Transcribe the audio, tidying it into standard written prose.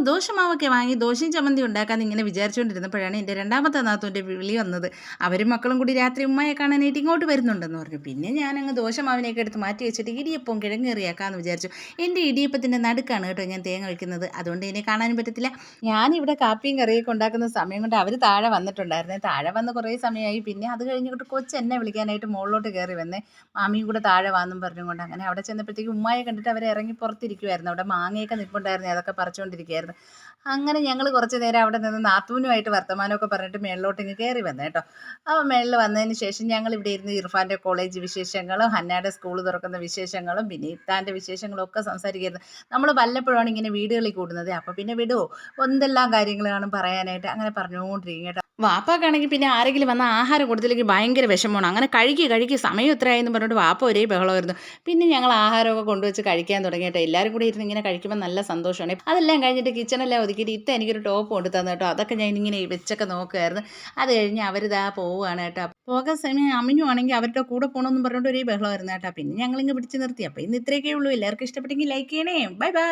ദോശമാവൊക്കെ വാങ്ങി ദോശയും ചമ്മന്തി ഉണ്ടാക്കാമെന്ന് ഇങ്ങനെ വിചാരിച്ചുകൊണ്ടിരുന്നപ്പോഴാണ് എൻ്റെ രണ്ടാമത്തെ നാത്തൂൻ്റെ വിളി വന്നത്. അവരും മക്കളും കൂടി രാത്രി ഉമ്മയെ കാണാനായിട്ട് ഇങ്ങോട്ട് വരുന്നുണ്ടെന്ന് പറഞ്ഞു. പിന്നെ ഞാനങ്ങ് ദോശമാവിനെയൊക്കെ എടുത്ത് മാറ്റി വെച്ചിട്ട് ഇടിയപ്പവും കിഴങ്ങേറിയാക്കാമെന്ന് വിചാരിച്ചു. എൻ്റെ ഇടിയപ്പത്തിൻ്റെ നടുക്കാണ് കേട്ടോ ഞാൻ തേങ്ങ വയ്ക്കുന്നത്. അതുകൊണ്ട് ഇതിനെ കാണാനും പറ്റത്തില്ല. ഞാനിവിടെ കാപ്പിയും കറിയൊക്കെ ഉണ്ടാക്കുന്ന സമയം കൊണ്ട് അവർ താഴെ വന്നിട്ടുണ്ടായിരുന്നേ. താഴെ വന്ന് കുറേ സമയമായി. പിന്നെ അത് കഴിഞ്ഞിട്ട് കൊച്ച് എന്നെ വിളിക്കാനായിട്ട് മുകളിലോട്ട് കയറി വന്നേ. മാമിയും കൂടെ താഴെ വാന്നും പറഞ്ഞുകൊണ്ട്. അങ്ങനെ അവിടെ ചെന്നപ്പോഴത്തേക്ക് ഉമ്മയെ കണ്ടിട്ട് അവർ ഇറങ്ങി പുറത്തിരിക്കുമായിരുന്നു. അവിടെ മാങ്ങയൊക്കെ നിൽപ്പുണ്ടായിരുന്നു, അതൊക്കെ പറിച്ചുകൊണ്ടിരിക്കുകയായിരുന്നു. അങ്ങനെ ഞങ്ങൾ കുറച്ച് നേരം അവിടെ നിന്ന് നാത്തൂനുമായിട്ട് വർത്തമാനമൊക്കെ പറഞ്ഞിട്ട് മേളിലോട്ട് ഇങ്ങ് കയറി വന്നു കേട്ടോ. അപ്പോൾ മേളിൽ വന്നതിന് ശേഷം ഞങ്ങൾ ഇവിടെ ഇരുന്ന് ഇർഫാൻ്റെ കോളേജ് വിശേഷങ്ങളും ഹന്നയുടെ സ്കൂൾ തുറക്കുന്ന വിശേഷങ്ങളും പിന്നെ ഇത്താൻ്റെ വിശേഷങ്ങളും ഒക്കെ സംസാരിക്കുന്നത്. നമ്മൾ വല്ലപ്പോഴാണ് ഇങ്ങനെ വീടുകളിൽ കൂടുന്നത്. അപ്പോൾ പിന്നെ വിടുമോ, എന്തെല്ലാം കാര്യങ്ങൾ കാണും പറയാനായിട്ട്. അങ്ങനെ പറഞ്ഞുകൊണ്ടിരിക്കും കേട്ടോ. വാപ്പാക്കാണെങ്കിൽ പിന്നെ ആരെങ്കിലും വന്നാൽ ആഹാരം കൊടുത്തില്ലെങ്കിൽ ഭയങ്കര വിഷമമാണ്. അങ്ങനെ കഴിക്കുക സമയം എത്രയായെന്ന് പറഞ്ഞിട്ട് വാപ്പ ഒരേ ബഹളമായിരുന്നു. പിന്നെ ഞങ്ങൾ ആഹാരമൊക്കെ കൊണ്ടുവച്ച് കഴിക്കാൻ തുടങ്ങി കേട്ടോ. എല്ലാവരും കൂടി ഇരുന്ന് ഇങ്ങനെ കഴിക്കുമ്പോൾ നല്ല സന്തോഷമാണ്. അതെല്ലാം കഴിഞ്ഞിട്ട് കിച്ചണെല്ലാം ഒതുക്കിയിട്ട് ഇത്ത എനിക്കൊരു ടോപ്പ് കൊണ്ടു തന്നു കേട്ടോ. അതൊക്കെ ഞാൻ ഇങ്ങനെ വെച്ചൊക്കെ നോക്കുമായിരുന്നു. അത് കഴിഞ്ഞ് അവരിതാ പോവുകയാണ് കേട്ടോ. പോകാൻ സമയം അമിനു ആണെങ്കിൽ അവരുടെ കൂടെ പോകണമെന്ന് പറഞ്ഞിട്ട് ഒരേ ബഹളമായിരുന്നു കേട്ടോ. പിന്നെ ഞങ്ങളിങ്ങ് പിടിച്ച് നിർത്തി. അപ്പോൾ ഇന്ന് ഇത്രയൊക്കെ ഉള്ളൂ. എല്ലാവർക്കും ഇഷ്ടപ്പെട്ടെങ്കിൽ ലൈക്ക് ചെയ്യണേ. Bye bye.